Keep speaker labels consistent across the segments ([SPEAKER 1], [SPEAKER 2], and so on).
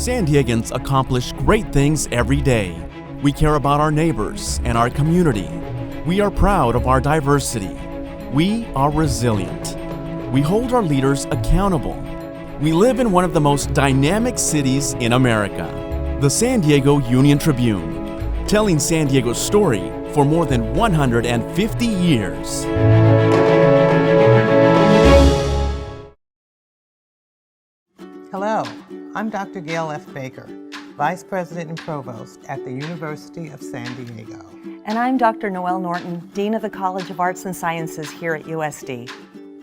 [SPEAKER 1] San Diegans accomplish great things every day. We care about our neighbors and our community. We are proud of our diversity. We are resilient. We hold our leaders accountable. We live in one of the most dynamic cities in America, the San Diego Union-Tribune, telling San Diego's story for more than 150 years.
[SPEAKER 2] Hello, I'm Dr. Gail F. Baker, Vice President and Provost at the University of San Diego.
[SPEAKER 3] And I'm Dr. Noelle Norton, Dean of the College of Arts and Sciences here at USD.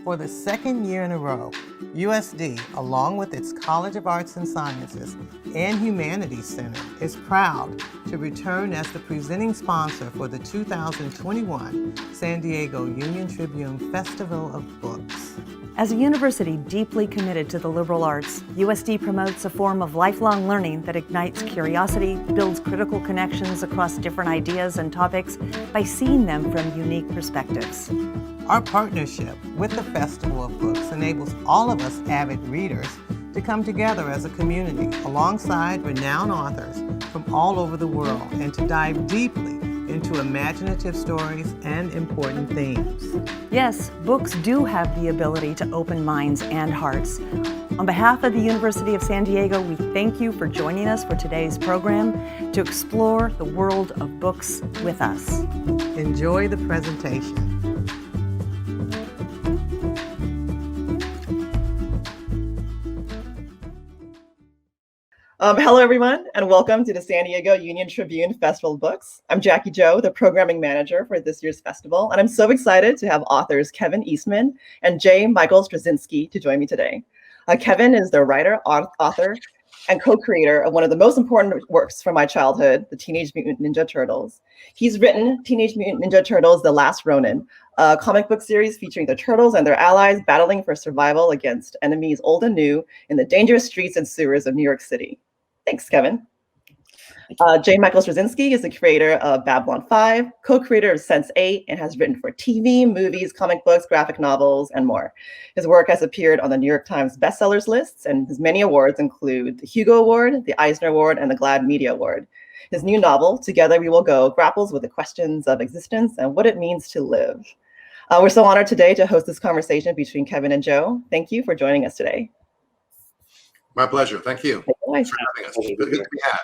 [SPEAKER 2] For the second year in a row, USD, along with its College of Arts and Sciences and Humanities Center, is proud to return as the presenting sponsor for the 2021 San Diego Union-Tribune Festival of Books.
[SPEAKER 3] As a university deeply committed to the liberal arts, USD promotes a form of lifelong learning that ignites curiosity, builds critical connections across different ideas and topics by seeing them from unique perspectives.
[SPEAKER 2] Our partnership with the Festival of Books enables all of us avid readers to come together as a community alongside renowned authors from all over the world and to dive deeply into imaginative stories and important themes.
[SPEAKER 3] Yes, books do have the ability to open minds and hearts. On behalf of the University of San Diego, we thank you for joining us for today's program to explore the world of books with us.
[SPEAKER 2] Enjoy the presentation.
[SPEAKER 4] Hello, everyone, and welcome to the San Diego Union-Tribune Festival of Books. I'm Jackie Jou, the programming manager for this year's festival, and I'm so excited to have authors Kevin Eastman and J. Michael Straczynski to join me today. Kevin is the writer, author, and co-creator of one of the most important works from my childhood, the Teenage Mutant Ninja Turtles. He's written Teenage Mutant Ninja Turtles: The Last Ronin, a comic book series featuring the Turtles and their allies battling for survival against enemies old and new in the dangerous streets and sewers of New York City. Thanks, Kevin. J. Michael Straczynski is the creator of Babylon 5, co-creator of Sense8, and has written for TV, movies, comic books, graphic novels, and more. His work has appeared on the New York Times bestsellers lists, and his many awards include the Hugo Award, the Eisner Award, and the GLAAD Media Award. His new novel, Together We Will Go, grapples with the questions of existence and what it means to live. We're so honored today to host this conversation between Kevin and Joe. Thank you for joining us today.
[SPEAKER 5] My pleasure. Thank you. Thanks for having us. Good to be had.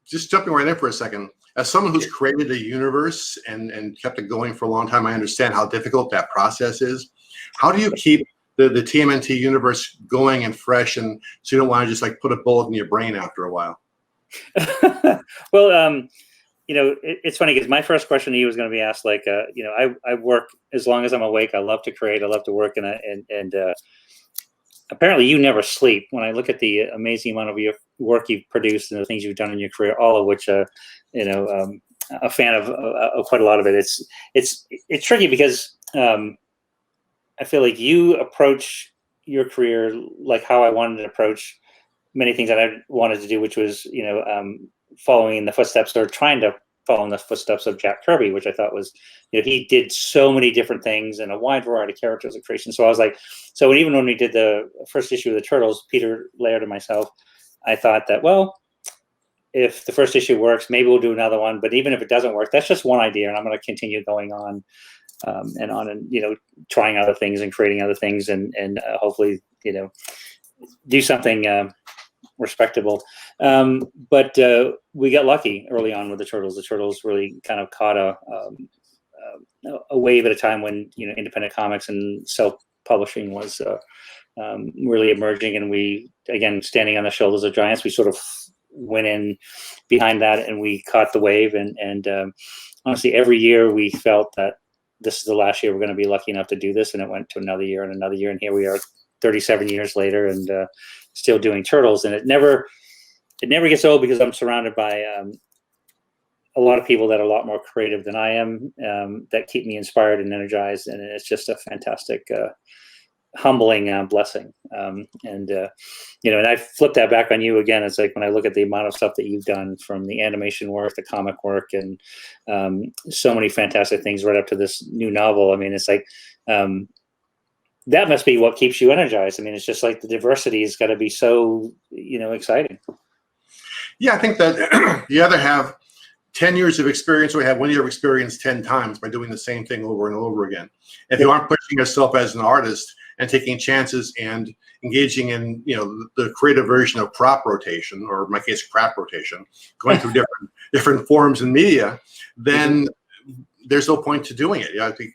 [SPEAKER 5] Just jumping right in for a second. As someone who's created a universe and kept it going for a long time, I understand how difficult that process is. How do you keep the TMNT universe going and fresh, and so you don't want to just like put a bullet in your brain after a while?
[SPEAKER 6] Well, it's funny because my first question to you was going to be asked like, I work as long as I'm awake. I love to create. I love to work, and apparently you never sleep. When I look at the amazing amount of your work you've produced and the things you've done in your career, all of which, a fan of quite a lot of it. It's tricky because I feel like you approach your career like how I wanted to approach many things that I wanted to do, which was, following in the footsteps or trying to follow in the footsteps of Jack Kirby, which I thought was, he did so many different things and a wide variety of characters and creation. So I was like, even when we did the first issue of the Turtles, Peter Laird and myself, I thought that, well, if the first issue works, maybe we'll do another one. But even if it doesn't work, that's just one idea, and I'm going to continue going on and trying other things and creating other things, and hopefully, do something respectable. But we got lucky early on with the Turtles. The Turtles really kind of caught a wave at a time when independent comics and self-publishing was really emerging, and we, again, standing on the shoulders of giants, we sort of went in behind that and we caught the wave. And honestly, every year we felt that this is the last year we're going to be lucky enough to do this, and it went to another year and another year, and here we are 37 years later and still doing Turtles. And it never gets old because I'm surrounded by a lot of people that are a lot more creative than I am, that keep me inspired and energized, and it's just a fantastic humbling blessing. And I flip that back on you again. It's like when I look at the amount of stuff that you've done, from the animation work, the comic work, and so many fantastic things right up to this new novel. I mean, it's like that must be what keeps you energized. I mean, it's just like the diversity has got to be so, exciting.
[SPEAKER 5] Yeah, I think that you either have 10 years of experience or you have 1 year of experience 10 times by doing the same thing over and over again. If you aren't pushing yourself as an artist and taking chances and engaging in, the creative version of prop rotation, or in my case, crap rotation, going through different forms in media, then there's no point to doing it. You have to be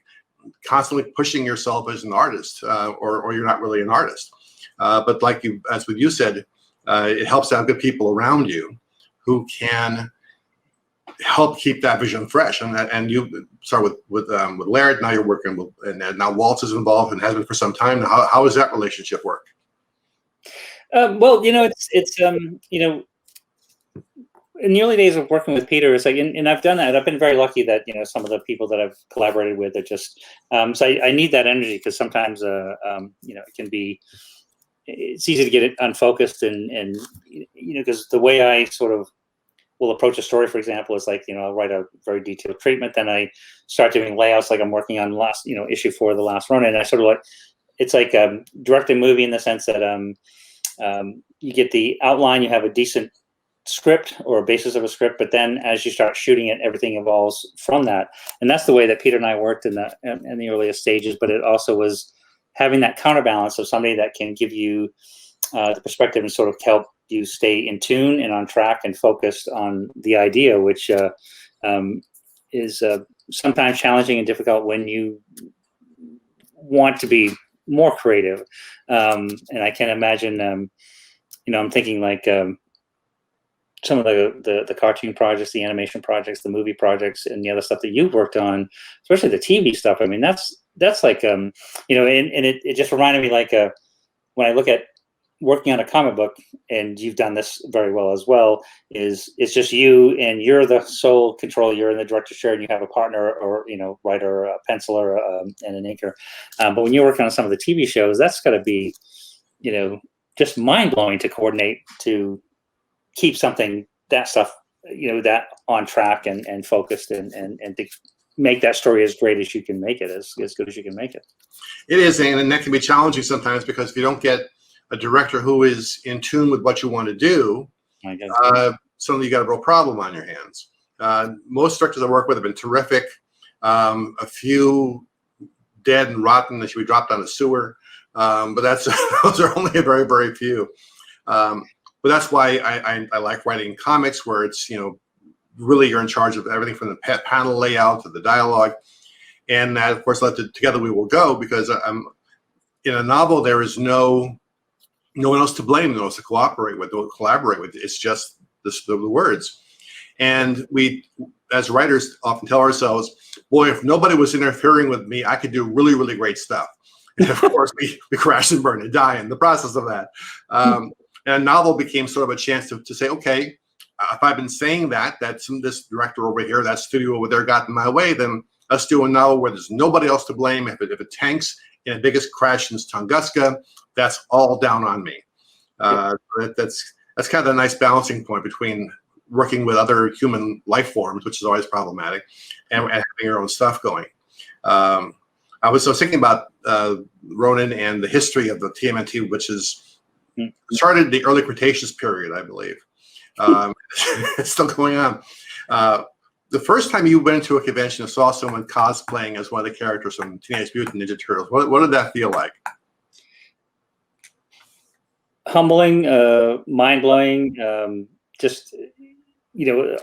[SPEAKER 5] constantly pushing yourself as an artist, or you're not really an artist. But as what you said, it helps to have good people around you who can help keep that vision fresh. And you start with Laird. Now you're working with, and now Waltz is involved and has been for some time. Now, how does that relationship work?
[SPEAKER 6] Well, it's in the early days of working with Peter, it's like, and I've done that. I've been very lucky that some of the people that I've collaborated with are just. So I need that energy, because sometimes it can be. It's easy to get it unfocused, and because the way I sort of will approach a story, for example, is like, I'll write a very detailed treatment, then I start doing layouts, like I'm working on last, issue 4 of the last Ronin, and I sort of it's like directing a movie in the sense that you get the outline, you have a decent script or a basis of a script, but then as you start shooting it, everything evolves from that. And that's the way that Peter and I worked in the earliest stages, but it also was having that counterbalance of somebody that can give you the perspective and sort of help you stay in tune and on track and focused on the idea, which is sometimes challenging and difficult when you want to be more creative. And I can imagine, I'm thinking like some of the cartoon projects, the animation projects, the movie projects, and the other stuff that you've worked on, especially the TV stuff. I mean, that's like, and it just reminded me, like, when I look at working on a comic book, and you've done this very well as well, it's just you, and you're the sole control. You're in the director's chair, and you have a partner, or writer, a penciler, and an inker. But when you're working on some of the TV shows, that's got to be, just mind blowing to coordinate, to keep that stuff, that on track and focused, and to make that story as great as you can make it, as good as you can make it.
[SPEAKER 5] It is, and that can be challenging sometimes, because if you don't get a director who is in tune with what you want to do, suddenly you got a real problem on your hands. Most directors I work with have been terrific. A few dead and rotten that should be dropped down the sewer, but those are only a very, very few. But that's why I like writing comics, where it's really you're in charge of everything from the panel layout to the dialogue, and that, of course, Together We Will Go, because in a novel there is no one else to blame, no one else to collaborate with. It's just the words. And we, as writers, often tell ourselves, boy, if nobody was interfering with me, I could do really, really great stuff. And of course, we crash and burn and die in the process of that. And a novel became sort of a chance to say, okay, if I've been saying that this director over here, that studio over there got in my way, then let's do a novel where there's nobody else to blame. If it tanks in the biggest crash since Tunguska, that's all down on me. That's kind of a nice balancing point between working with other human life forms, which is always problematic, and having your own stuff going. I was thinking about Ronin and the history of the TMNT, which is started in the early Cretaceous period, I believe. It's still going on. The first time you went into a convention and saw someone cosplaying as one of the characters from Teenage Mutant Ninja Turtles, what did that feel like?
[SPEAKER 6] Humbling, mind-blowing, just,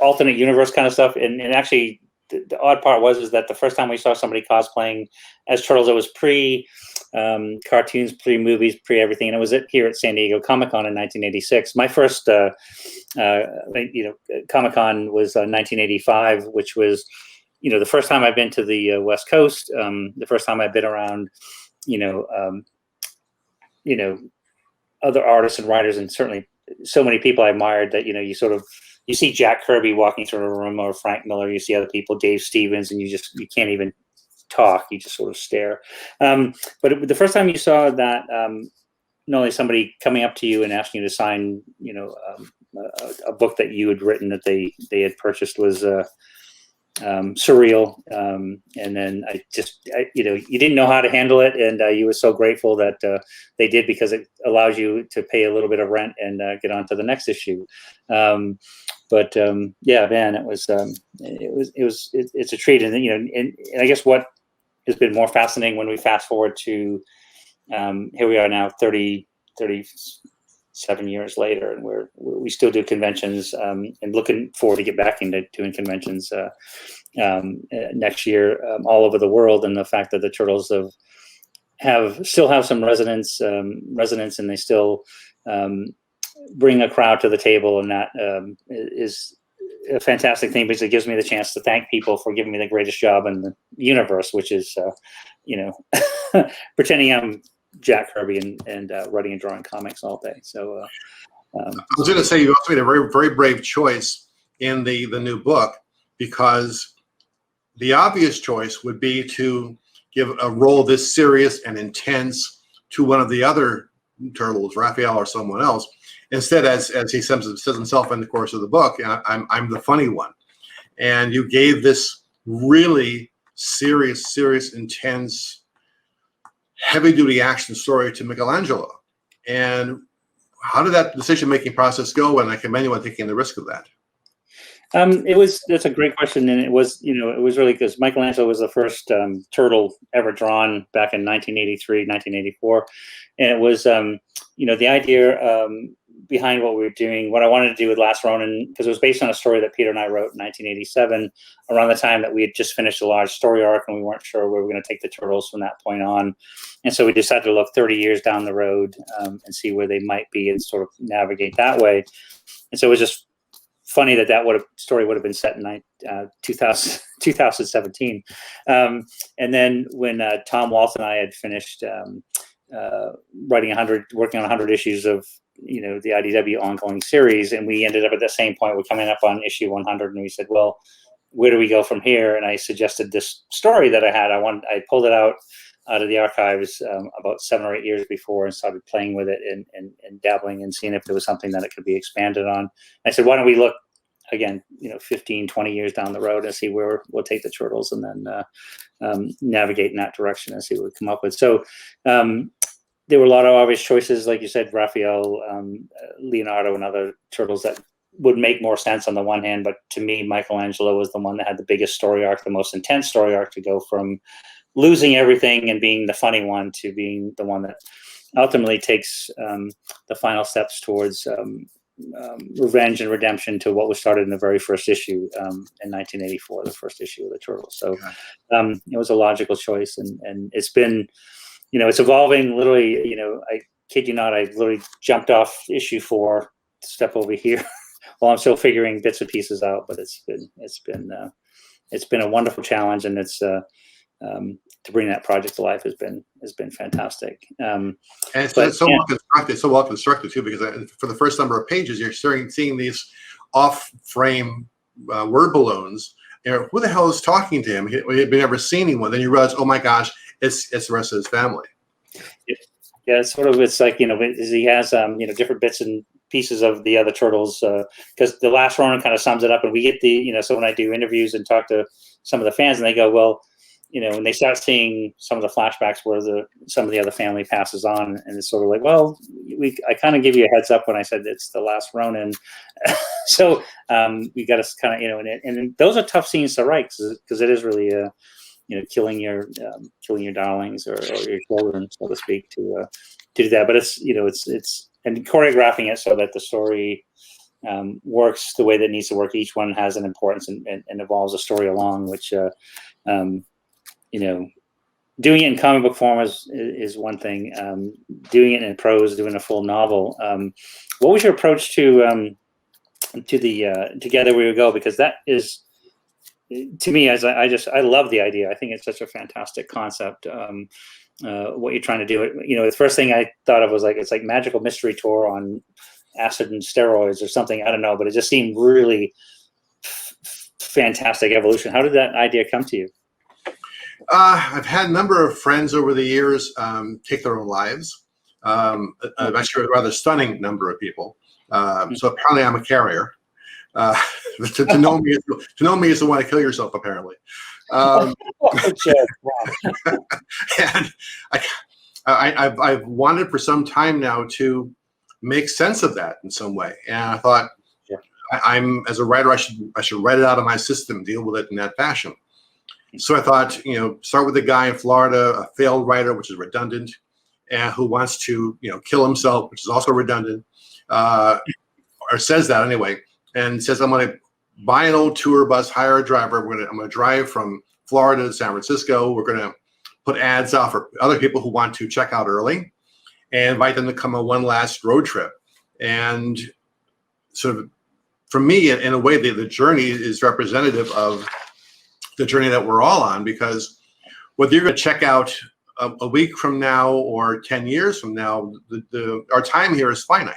[SPEAKER 6] alternate universe kind of stuff. And actually, the odd part is that the first time we saw somebody cosplaying as Turtles, it was pre-cartoons, pre-movies, pre-everything. And it was here at San Diego Comic-Con in 1986. My first, Comic-Con was 1985, which was, the first time I've been to the West Coast, the first time I've been around, other artists and writers, and certainly so many people I admired that, you see Jack Kirby walking through a room, or Frank Miller, you see other people, Dave Stevens, and you can't even talk, you just sort of stare. But the first time you saw that, not only somebody coming up to you and asking you to sign, a book that you had written that they had purchased, was surreal. And then you didn't know how to handle it, and you were so grateful that they did, because it allows you to pay a little bit of rent and get on to the next issue. Yeah, man, it's a treat. And and I guess what has been more fascinating when we fast forward to here we are now 37 years later, and we still do conventions, and looking forward to get back into doing conventions next year all over the world. And the fact that the Turtles still have some resonance, and they still bring a crowd to the table, and that is a fantastic thing, because it gives me the chance to thank people for giving me the greatest job in the universe, which is pretending I'm Jack Kirby and writing and drawing comics all day. So
[SPEAKER 5] I was going to say, you also made a very, very brave choice in the new book, because the obvious choice would be to give a role this serious and intense to one of the other Turtles, Raphael or someone else. Instead, as he says himself in the course of the book, I'm the funny one. And you gave this really serious, intense, heavy-duty action story to Michelangelo. And how did that decision-making process go? And I commend you on taking the risk of that.
[SPEAKER 6] That's a great question, and it was really because Michelangelo was the first turtle ever drawn back in 1983, 1984, and it was the idea behind what we were doing, what I wanted to do with Last Ronin, because it was based on a story that Peter and I wrote in 1987, around the time that we had just finished a large story arc, and we weren't sure where we were going to take the Turtles from that point on. And so we decided to look 30 years down the road and see where they might be and sort of navigate that way. And so it was just funny that story would have been set in 2017. And then when Tom Waltz and I had finished working on 100 issues of the IDW ongoing series, and we ended up at the same point. We're coming up on issue 100, and we said, well, where do we go from here? And I suggested this story that I had. I pulled it out of the archives about 7 or 8 years before, and started playing with it and dabbling and seeing if there was something that it could be expanded on. And I said, why don't we look again, 15, 20 years down the road and see where we'll take the Turtles, and then navigate in that direction and see what we come up with. So there were a lot of obvious choices, like you said, Raphael, Leonardo, and other Turtles that would make more sense on the one hand. But to me, Michelangelo was the one that had the biggest story arc, the most intense story arc, to go from losing everything and being the funny one to being the one that ultimately takes the final steps towards revenge and redemption to what was started in the very first issue in 1984, the first issue of the Turtles. So it was a logical choice, and it's been, it's evolving. Literally, I kid you not, I literally jumped off issue 4 to step over here while I'm still figuring bits and pieces out. But it's been a wonderful challenge, and it's to bring that project to life has been fantastic. And
[SPEAKER 5] it's so well constructed too, because for the first number of pages, you're seeing these off-frame word balloons. Who the hell is talking to him? He had never seen anyone. Then you realize, oh my gosh, it's the rest of his family.
[SPEAKER 6] Yeah, it's like, he has different bits and pieces of the other Turtles, because the Last Ronin kind of sums it up, and we get so when I do interviews and talk to some of the fans, and they go, well, when they start seeing some of the flashbacks where some of the other family passes on, and it's sort of like, well, I kind of give you a heads up when I said it's the Last Ronin. So we got to kind of, and those are tough scenes to write, because it is really killing your darlings or your children, so to speak, to do that. But it's and choreographing it so that the story works the way that it needs to work. Each one has an importance and evolves a story along, which doing it in comic book form is one thing. Doing it in prose, doing a full novel. What was your approach to the Together We Will Go? Because that is, to me, I love the idea. I think it's such a fantastic concept. What you're trying to do. The first thing I thought of was it's like Magical Mystery Tour on acid and steroids or something. I don't know, but it just seemed really fantastic evolution. How did that idea come to you?
[SPEAKER 5] I've had a number of friends over the years take their own lives. Actually, a rather stunning number of people. So apparently I'm a carrier. To know me is to want to kill yourself, apparently. And I've wanted for some time now to make sense of that in some way, and I thought, I'm as a writer, I should write it out of my system, deal with it in that fashion. So I thought, start with a guy in Florida, a failed writer, which is redundant, and who wants to, kill himself, which is also redundant, or says that anyway, and says, I'm going to buy an old tour bus, hire a driver. I'm going to drive from Florida to San Francisco. We're going to put ads out for other people who want to check out early, and invite them to come on one last road trip. And sort of, for me, in a way, the journey is representative of the journey that we're all on, because whether you're going to check out a week from now or 10 years from now, our time here is finite.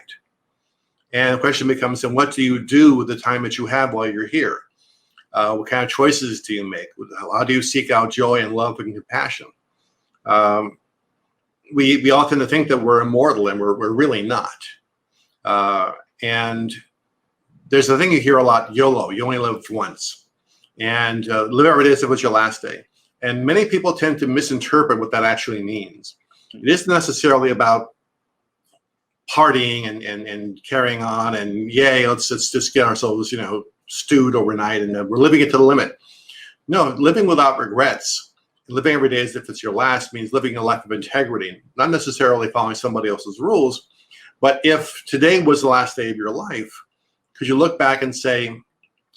[SPEAKER 5] And the question becomes, then what do you do with the time that you have while you're here? What kind of choices do you make? How do you seek out joy and love and compassion? We often think that we're immortal, and we're really not. And there's a thing you hear a lot, YOLO, you only live once. And live every day as if it was your last day. And many people tend to misinterpret what that actually means. It isn't necessarily about partying and carrying on and yay, let's just get ourselves, stewed overnight and we're living it to the limit. No, living without regrets, living every day as if it's your last, means living a life of integrity, not necessarily following somebody else's rules. But if today was the last day of your life, could you look back and say,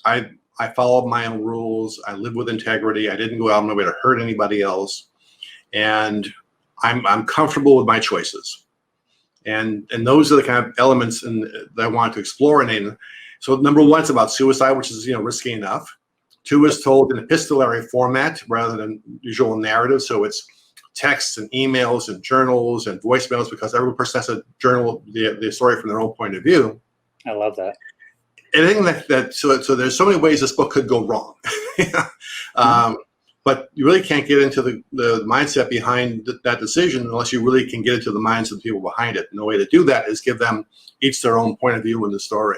[SPEAKER 5] I followed my own rules, I lived with integrity, I didn't go out of my way to hurt anybody else, and I'm comfortable with my choices. And those are the kind of elements that I wanted to explore in it. So number one, it's about suicide, which is risky enough. Two is told in epistolary format rather than usual narrative. So it's texts and emails and journals and voicemails, because every person has to journal the story from their own point of view.
[SPEAKER 6] I love that.
[SPEAKER 5] And I think so there's so many ways this book could go wrong. But you really can't get into the mindset behind that decision unless you really can get into the minds of the people behind it. And the way to do that is give them each their own point of view in the story.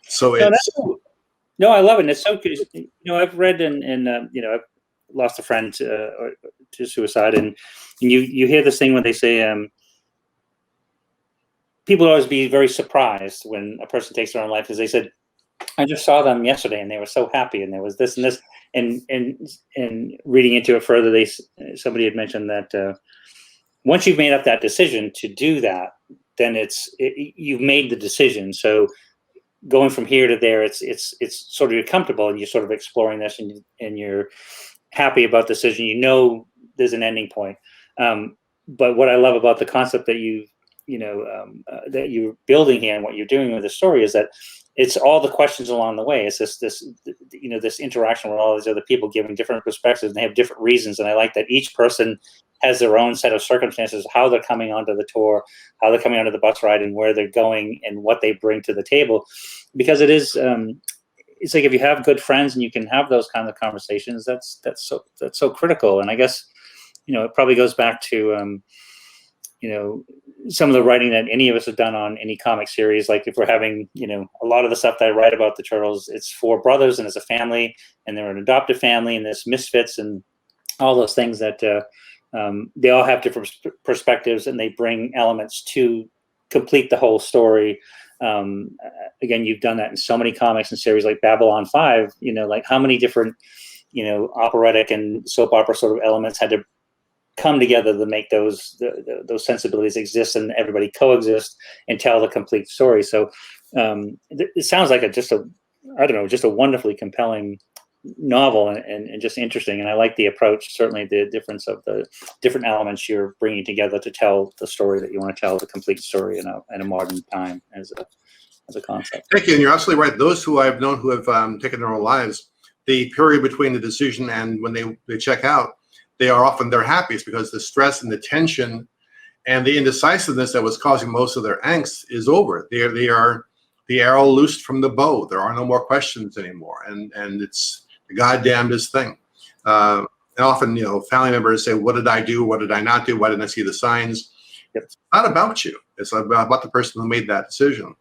[SPEAKER 5] So
[SPEAKER 6] no, I love it. And it's so good. I've read and I've lost a friend to suicide, and you hear this thing when they say people always be very surprised when a person takes their own life, because they said, I just saw them yesterday and they were so happy, and there was this and this. And reading into it further, somebody had mentioned that once you've made up that decision to do that, then you've made the decision. So going from here to there, it's sort of, you're comfortable and you're sort of exploring this, and you're happy about the decision. There's an ending point. But what I love about the concept that that you're building here and what you're doing with the story is that it's all the questions along the way. It's this interaction with all these other people giving different perspectives, and they have different reasons. And I like that each person has their own set of circumstances, how they're coming onto the tour, how they're coming onto the bus ride, and where they're going and what they bring to the table. Because it is, it's like if you have good friends and you can have those kinds of conversations, that's so critical. And I guess, it probably goes back to, some of the writing that any of us have done on any comic series. Like if we're having, a lot of the stuff that I write about the Turtles, it's 4 brothers and it's a family, and they're an adoptive family, and there's misfits and all those things that they all have different perspectives, and they bring elements to complete the whole story. Again, you've done that in so many comics and series like Babylon 5, like how many different, operatic and soap opera sort of elements had to come together to make those sensibilities exist, and everybody coexist and tell the complete story. So it sounds like just a wonderfully compelling novel, and just interesting. And I like the approach, certainly the difference of the different elements you're bringing together to tell the story that you want to tell, the complete story in a modern time as a concept.
[SPEAKER 5] Thank you. And you're absolutely right. Those who I've known who have taken their own lives, the period between the decision and when they check out, they are often their happiest, because the stress and the tension and the indecisiveness that was causing most of their angst is over. They are the arrow loosed from the bow. There are no more questions anymore, and it's the goddamnedest thing. And often, family members say, "What did I do? What did I not do? Why didn't I see the signs?" It's not about you. It's about the person who made that decision.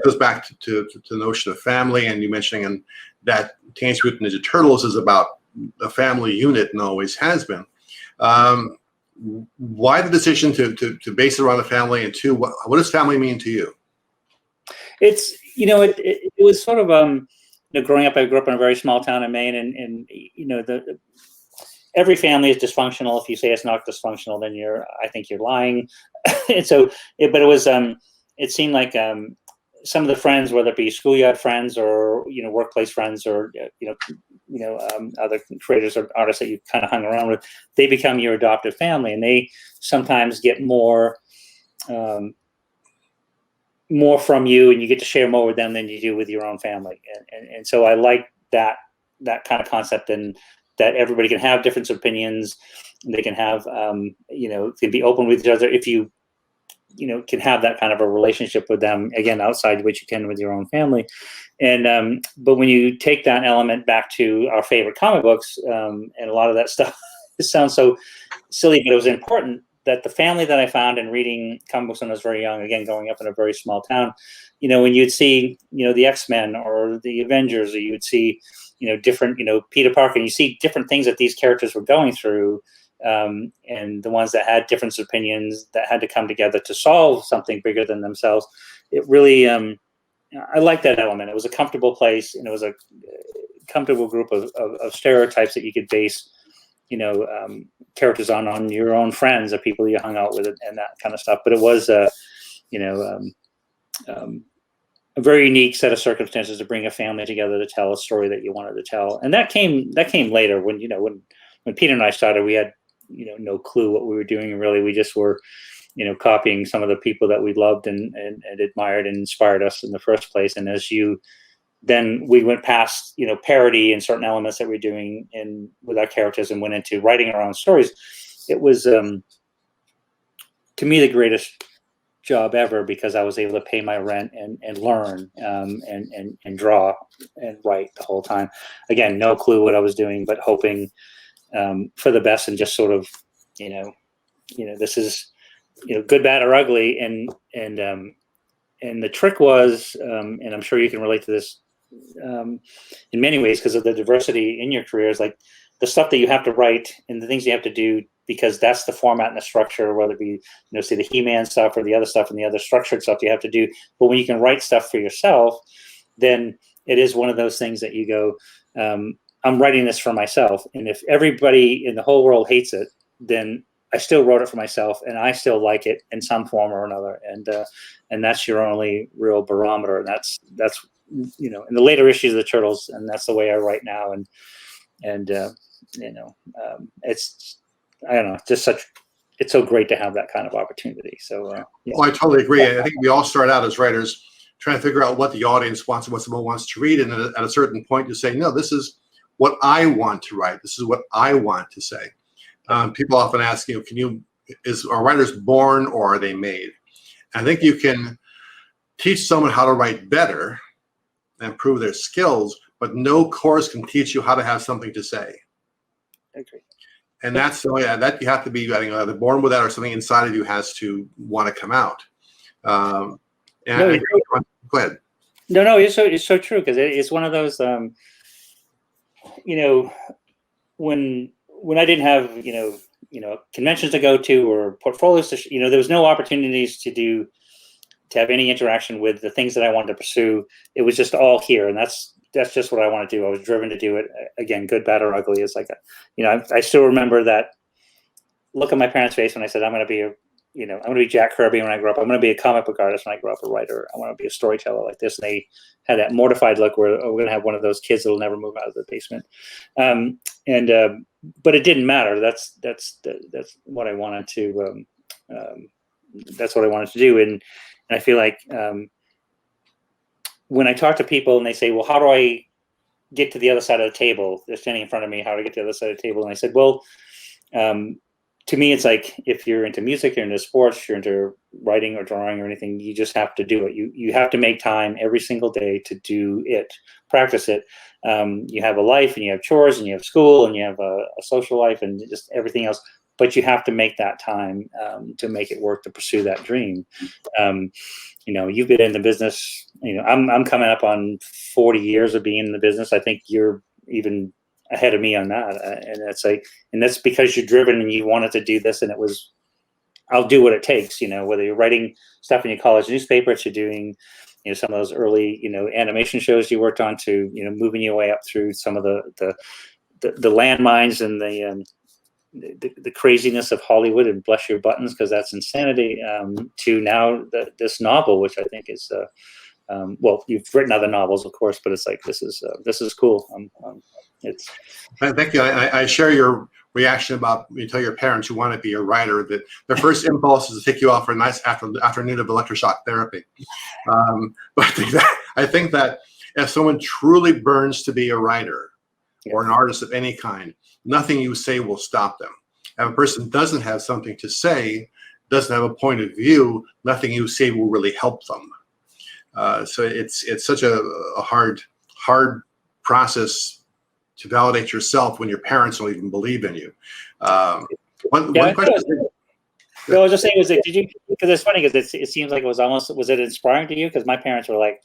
[SPEAKER 5] Goes back to the notion of family, and you mentioning and that Teenage Mutant Ninja Turtles is about a family unit and always has been. Why the decision to base it around the family, and two, what does family mean to you?
[SPEAKER 6] It's, it was sort of, growing up, I grew up in a very small town in Maine, and every family is dysfunctional. If you say it's not dysfunctional, then I think you're lying. And so, but it was, it seemed like some of the friends, whether it be schoolyard friends or workplace friends or other creators or artists that you kind of hung around with, they become your adoptive family, and they sometimes get more from you, and you get to share more with them than you do with your own family. And so I like that kind of concept, and that everybody can have different opinions. They can have can be open with each other if you can have that kind of a relationship with them, again, outside what you can with your own family. And but when you take that element back to our favorite comic books, and a lot of that stuff, it sounds so silly, but it was important that the family that I found in reading comic books when I was very young, again, growing up in a very small town, when you'd see, the X-Men or the Avengers, or you would see, different, Peter Parker, and you see different things that these characters were going through, and the ones that had different opinions that had to come together to solve something bigger than themselves. It really, I like that element. It was a comfortable place, and it was a comfortable group of stereotypes that you could base, characters on your own friends or people you hung out with, and that kind of stuff. But it was, a very unique set of circumstances to bring a family together to tell a story that you wanted to tell. And that came later when Peter and I started. We had no clue what we were doing, really. We just were copying some of the people that we loved and admired and inspired us in the first place. And then we went past parody and certain elements that we're doing with our characters, and went into writing our own stories. It was to me the greatest job ever, because I was able to pay my rent and learn and draw and write the whole time. Again, no clue what I was doing, but hoping for the best, and just sort of this is good, bad, or ugly. And the trick was, and I'm sure you can relate to this in many ways, because of the diversity in your careers, like the stuff that you have to write and the things you have to do, because that's the format and the structure, whether it be, say the He-Man stuff or the other stuff and the other structured stuff you have to do. But when you can write stuff for yourself, then it is one of those things that you go, I'm writing this for myself. And if everybody in the whole world hates it, then I still wrote it for myself, and I still like it in some form or another. And that's your only real barometer. And that's in the later issues of the Turtles, and that's the way I write now. And it's, I don't know, it's so great to have that kind of opportunity. So, yeah.
[SPEAKER 5] Well, I totally agree. I think we all start out as writers trying to figure out what the audience wants and what someone wants to read. And at a certain point, you say, no, this is what I want to write. This is what I want to say. People often ask, are writers born or are they made? I think you can teach someone how to write better and improve their skills, but no course can teach you how to have something to say.
[SPEAKER 6] I agree.
[SPEAKER 5] And that's the way that you have to be, either born with that or something inside of you has to want to come out. Go ahead.
[SPEAKER 6] No, it's so true, because it's one of those, when I didn't have, conventions to go to or portfolios to, there was no opportunities to have any interaction with the things that I wanted to pursue. It was just all here. And that's just what I want to do. I was driven to do it. Again, good, bad, or ugly. It's like, I still remember that look on my parents' face when I said, I'm going to be Jack Kirby when I grow up. I'm going to be a comic book artist when I grow up, a writer. I want to be a storyteller like this. And they had that mortified look where, we're going to have one of those kids that'll never move out of the basement. But it didn't matter. That's what I wanted to, that's what I wanted to do. And I feel like, when I talk to people and they say, well, how do I get to the other side of the table? They're standing in front of me. How do I get to the other side of the table? And I said, well, to me, it's like, if you're into music, you're into sports, you're into writing or drawing or anything, you just have to do it. You have to make time every single day to do it, practice it. You have a life, and you have chores, and you have school, and you have a social life, and just everything else. but you have to make that time to make it work, to pursue that dream. You know, you've been in the business, you know, I'm coming up on 40 years of being in the business. I think you're even ahead of me on that. And it's like, and that's because you're driven and you wanted to do this, and it was, I'll do what it takes, you know, whether you're writing stuff in your college newspaper, to doing, you know, some of those early, you know, animation shows you worked on, to, you know, moving your way up through some of the landmines and the craziness of Hollywood, and bless your buttons, because that's insanity, to now this novel, which I think is, well, you've written other novels, of course, but it's like, this is cool. It's.
[SPEAKER 5] Thank you. I share your reaction about you tell your parents who want to be a writer that their first impulse is to take you off for a nice afternoon of electroshock therapy. But I think that if someone truly burns to be a writer or an artist of any kind, nothing you say will stop them. If a person doesn't have something to say, doesn't have a point of view, nothing you say will really help them. So it's such a hard process to validate yourself when your parents don't even believe in you. One question.
[SPEAKER 6] I was just saying, was it? Did you? Because it's funny, because it seems like it was almost. Was it inspiring to you? Because my parents were like,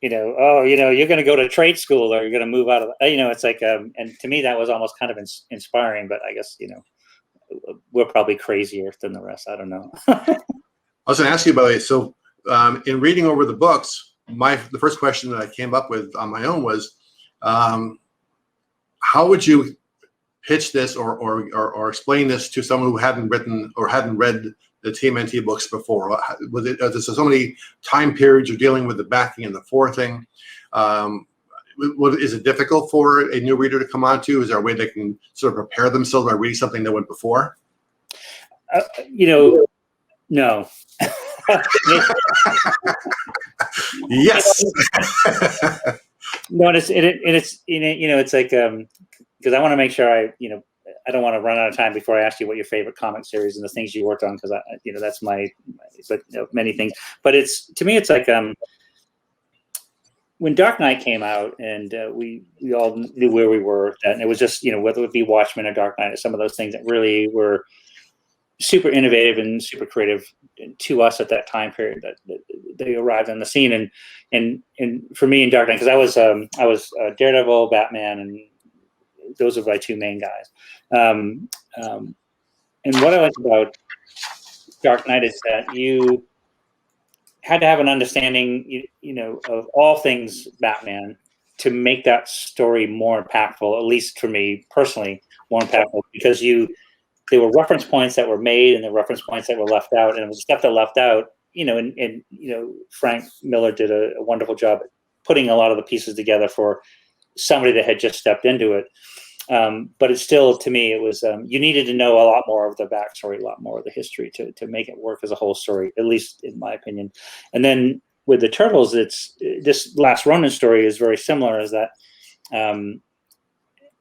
[SPEAKER 6] you know, oh, you know, you're going to go to trade school, or you're going to move out of. You know, it's like, and to me that was almost kind of inspiring. But I guess, you know, we're probably crazier than the rest. I don't know.
[SPEAKER 5] I was going to ask you, by the way. So, in reading over the books, the first question that I came up with on my own was, how would you pitch this or explain this to someone who hadn't written or hadn't read the TMNT books before? Was it, there's so many time periods you're dealing with, the backing and the forthing. Is it difficult for a new reader to come onto? Is there a way they can sort of prepare themselves by reading something that went before?
[SPEAKER 6] You know, no.
[SPEAKER 5] Yes.
[SPEAKER 6] No, and it's you know, it's like, because I want to make sure I don't want to run out of time before I ask you what your favorite comic series and the things you worked on, because you know, that's my but you know, many things. But it's, to me, it's like, when Dark Knight came out, and we all knew where we were, and it was just, you know, whether it be Watchmen or Dark Knight or some of those things that really were super innovative and super creative to us at that time period, that they arrived on the scene. And for me in Dark Knight, because I was Daredevil, Batman, and those are my two main guys. And what I like about Dark Knight is that you had to have an understanding, you know, of all things Batman to make that story more impactful, at least for me personally, more impactful, because there were reference points that were made and the reference points that were left out, and it was stuff that left out, you know, and you know, Frank Miller did a wonderful job at putting a lot of the pieces together for somebody that had just stepped into it. But it's still, to me, it was, you needed to know a lot more of the backstory, a lot more of the history to make it work as a whole story, at least in my opinion. And then with the Turtles, this last Ronin story is very similar, is that,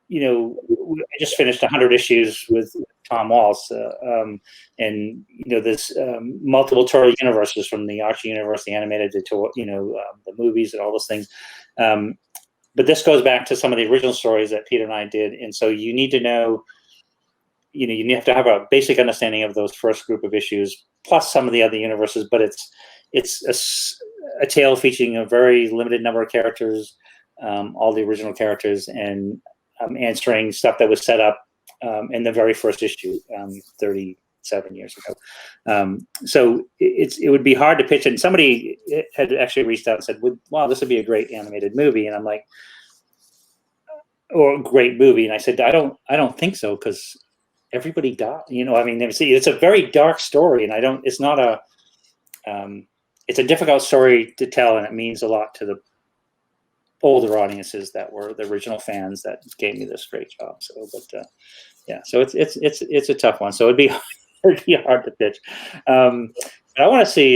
[SPEAKER 6] you know, I just finished 100 issues with Tom Waltz, and you know, this multiple Turtle universes, from the Archie universe, the animated, to you know, the movies and all those things. But this goes back to some of the original stories that Peter and I did, and so you need to know, you know, you have to have a basic understanding of those first group of issues, plus some of the other universes. But it's a tale featuring a very limited number of characters, all the original characters, and answering stuff that was set up in the very first issue 37 years ago. So it would be hard to pitch it. And somebody had actually reached out and said, wow, this would be a great animated movie. And I'm like, or a great movie. And I said, I don't think so, because everybody died. You know, I mean, it's a very dark story, and it's not a, it's a difficult story to tell, and it means a lot to the older audiences that were the original fans that gave me this great job. So, but yeah, so it's a tough one. So it'd be hard to pitch. But I want to see,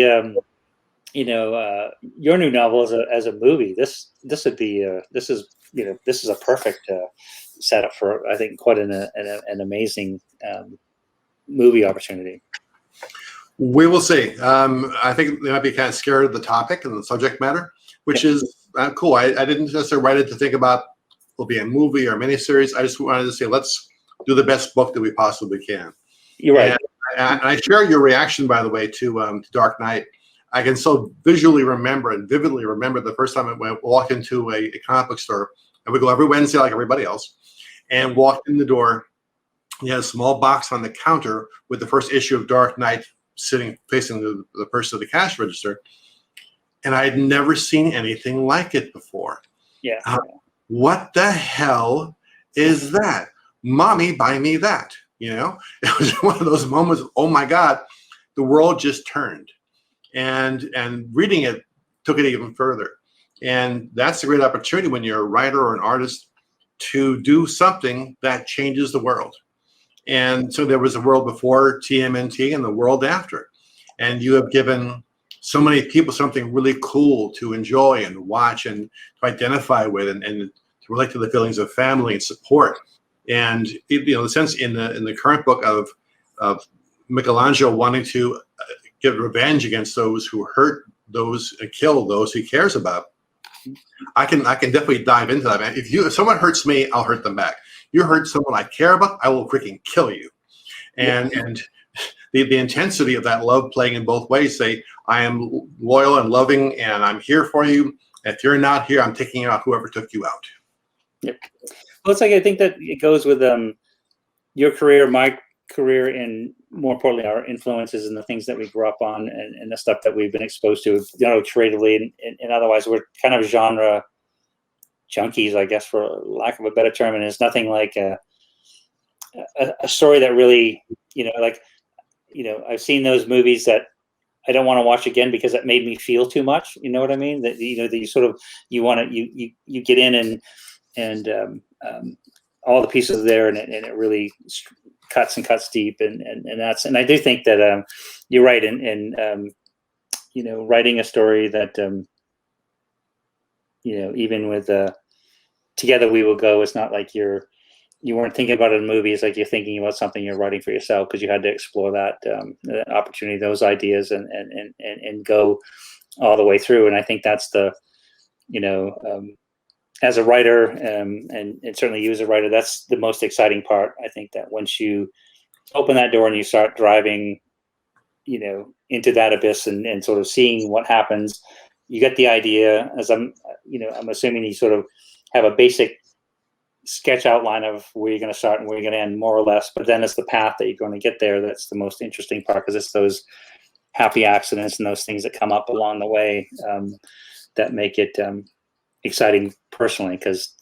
[SPEAKER 6] you know, your new novel as a movie. This would be this is a perfect setup for, I think, quite an amazing movie opportunity.
[SPEAKER 5] We will see. I think they might be kind of scared of the topic and the subject matter, which is cool. I didn't necessarily write it to think about will be a movie or a miniseries. I just wanted to say, let's do the best book that we possibly can.
[SPEAKER 6] You're right.
[SPEAKER 5] And I share your reaction, by the way, to Dark Knight. I can so visually remember and vividly remember the first time I walked into a comic book store. And we go every Wednesday like everybody else, and walked in the door. He had a small box on the counter with the first issue of Dark Knight sitting facing the person at the cash register. And I had never seen anything like it before.
[SPEAKER 6] Yeah.
[SPEAKER 5] What the hell is that? Mommy, buy me that. You know, it was one of those moments. Oh my God, the world just turned, and reading it took it even further. And that's a great opportunity when you're a writer or an artist to do something that changes the world. And so there was a world before TMNT and the world after, and you have given so many people something really cool to enjoy and watch and to identify with, and to relate to the feelings of family and support. And the sense in the current book of Michelangelo wanting to get revenge against those who hurt those and kill those he cares about. I can definitely dive into that, man. If someone hurts me, I'll hurt them back. You hurt someone I care about, I will freaking kill you. And the intensity of that love playing in both ways. Say, I am loyal and loving, and I'm here for you. If you're not here, I'm taking out whoever took you out.
[SPEAKER 6] Yep. Well, it's like, I think that it goes with your career, my career, and more importantly, our influences and the things that we grew up on, and the stuff that we've been exposed to, creatively and otherwise. We're kind of genre junkies, I guess, for lack of a better term. And it's nothing like a story that really, I've seen those movies that I don't want to watch again because it made me feel too much. You know what I mean? That that you sort of you get in and all the pieces there, and it really cuts deep, and I do think that you're right in writing a story that even with Together We Will Go, it's not like you weren't thinking about it in a movie. It's like you're thinking about something you're writing for yourself, because you had to explore that opportunity, those ideas, and go all the way through. And I think that's the as a writer, and certainly you as a writer, that's the most exciting part. I think that once you open that door and you start driving, into that abyss and sort of seeing what happens, you get the idea. As I'm assuming you sort of have a basic sketch outline of where you're going to start and where you're going to end, more or less. But then it's the path that you're going to get there that's the most interesting part, because it's those happy accidents and those things that come up along the way that make it exciting personally, because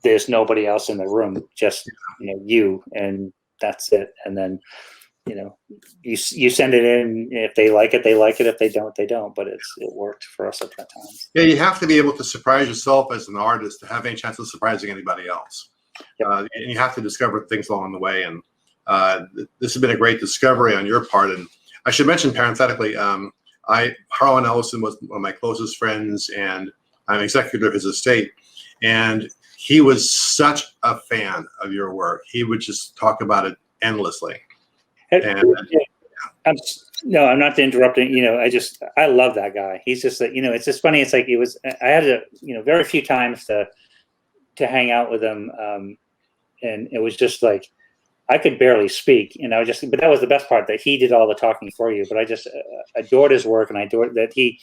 [SPEAKER 6] there's nobody else in the room, just you, and that's it. And then you send it in. If they like it, they like it. If they don't, they don't. But it worked for us at that time.
[SPEAKER 5] Yeah, you have to be able to surprise yourself as an artist to have any chance of surprising anybody else.
[SPEAKER 6] Yep.
[SPEAKER 5] And you have to discover things along the way. And this has been a great discovery on your part. And I should mention parenthetically, Harlan Ellison was one of my closest friends, and I'm executor of his estate. And he was such a fan of your work. He would just talk about it endlessly.
[SPEAKER 6] I'm not interrupting. I love that guy. He's just that, it's just funny. It's like I had very few times to hang out with him. And it was just like, I could barely speak, but that was the best part, that he did all the talking for you. But I just adored his work, and I adored that he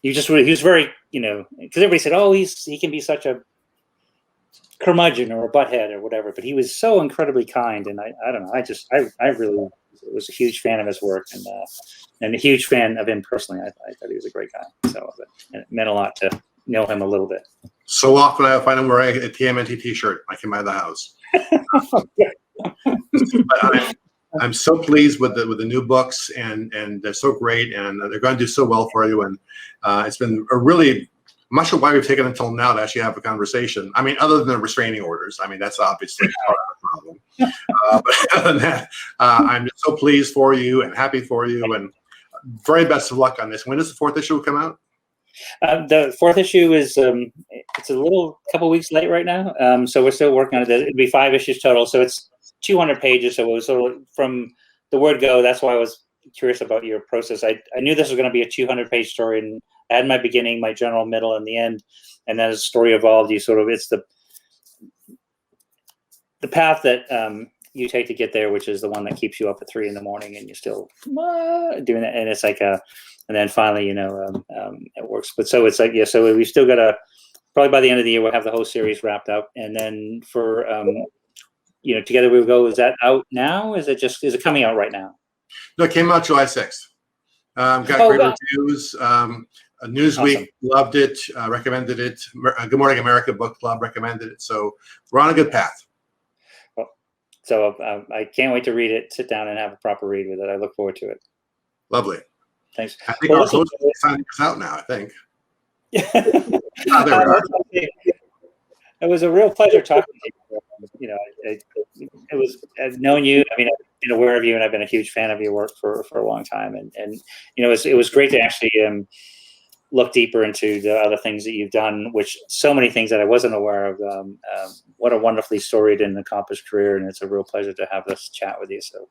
[SPEAKER 6] was very, because everybody said, oh, he can be such a curmudgeon or a butthead or whatever, but he was so incredibly kind. And I don't know, I really was a huge fan of his work, and a huge fan of him personally. I thought he was a great guy. So it meant a lot to know him a little bit. So
[SPEAKER 5] often I find him wearing a TMNT t-shirt. I came out of the house. But I'm so pleased with the new books, and they're so great, and they're going to do so well for you. And it's been a really, I'm not sure why we've taken until now to actually have a conversation. I mean, other than the restraining orders, I mean, that's obviously part of the problem. But other than that, I'm just so pleased for you and happy for you, and very best of luck on this. When does the 4th issue come out?
[SPEAKER 6] The 4th issue is it's a couple weeks late right now, so we're still working on it. It'll be 5 issues total, so it's 200 pages. So it was sort of from the word go. That's why I was curious about your process. I knew this was going to be a 200-page story, and I had my beginning, my general, middle, and the end. And then as the story evolved, it's the path that you take to get there, which is the one that keeps you up at 3 a.m. and you're still doing that. And it's like and then finally, it works. But so it's like, yeah, so we still got to, probably by the end of the year, we'll have the whole series wrapped up. And then for, Together We Will Go, is that out now? Is it coming out right now?
[SPEAKER 5] No, it came out July 6th. Got great reviews. Newsweek
[SPEAKER 6] Awesome.
[SPEAKER 5] Loved it, recommended it. Good Morning America Book Club recommended it. So we're on a good path.
[SPEAKER 6] Well, so I can't wait to read it, sit down and have a proper read with it. I look forward to it.
[SPEAKER 5] Lovely.
[SPEAKER 6] Thanks.
[SPEAKER 5] I think our host is signing us out now, I think.
[SPEAKER 6] There we are. It was a real pleasure talking to you. I've known you. I mean, I've been aware of you, and I've been a huge fan of your work for a long time. And it was great to actually look deeper into the other things that you've done, which so many things that I wasn't aware of. What a wonderfully storied and accomplished career, and it's a real pleasure to have this chat with you. So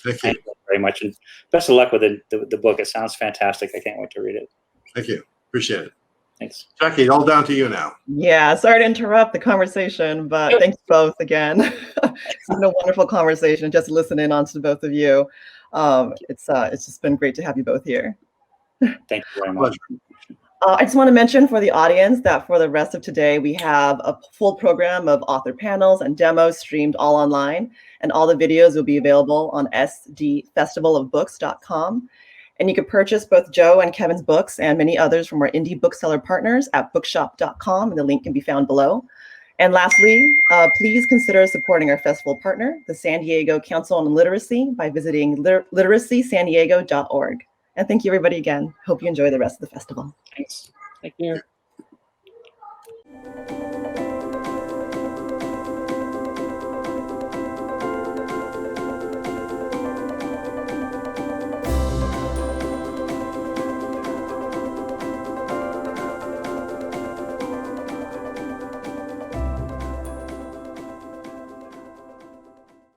[SPEAKER 6] thank you very much, and best of luck with the book. It sounds fantastic. I can't wait to read it.
[SPEAKER 5] Thank you. Appreciate it.
[SPEAKER 6] Thanks.
[SPEAKER 5] Jackie, all down to you now.
[SPEAKER 4] Yeah, sorry to interrupt the conversation, but thanks both again. It's been a wonderful conversation, just listening on to both of you. It's just been great to have you both here.
[SPEAKER 6] Thank you very much.
[SPEAKER 4] I just want to mention for the audience that for the rest of today, we have a full program of author panels and demos streamed all online, and all the videos will be available on sdfestivalofbooks.com. And you can purchase both Joe and Kevin's books and many others from our indie bookseller partners at bookshop.com, and the link can be found below. And lastly, please consider supporting our festival partner, the San Diego Council on Literacy, by visiting literacysandiego.org. And thank you, everybody, again. Hope you enjoy the rest of the festival.
[SPEAKER 6] Thanks. Thank you.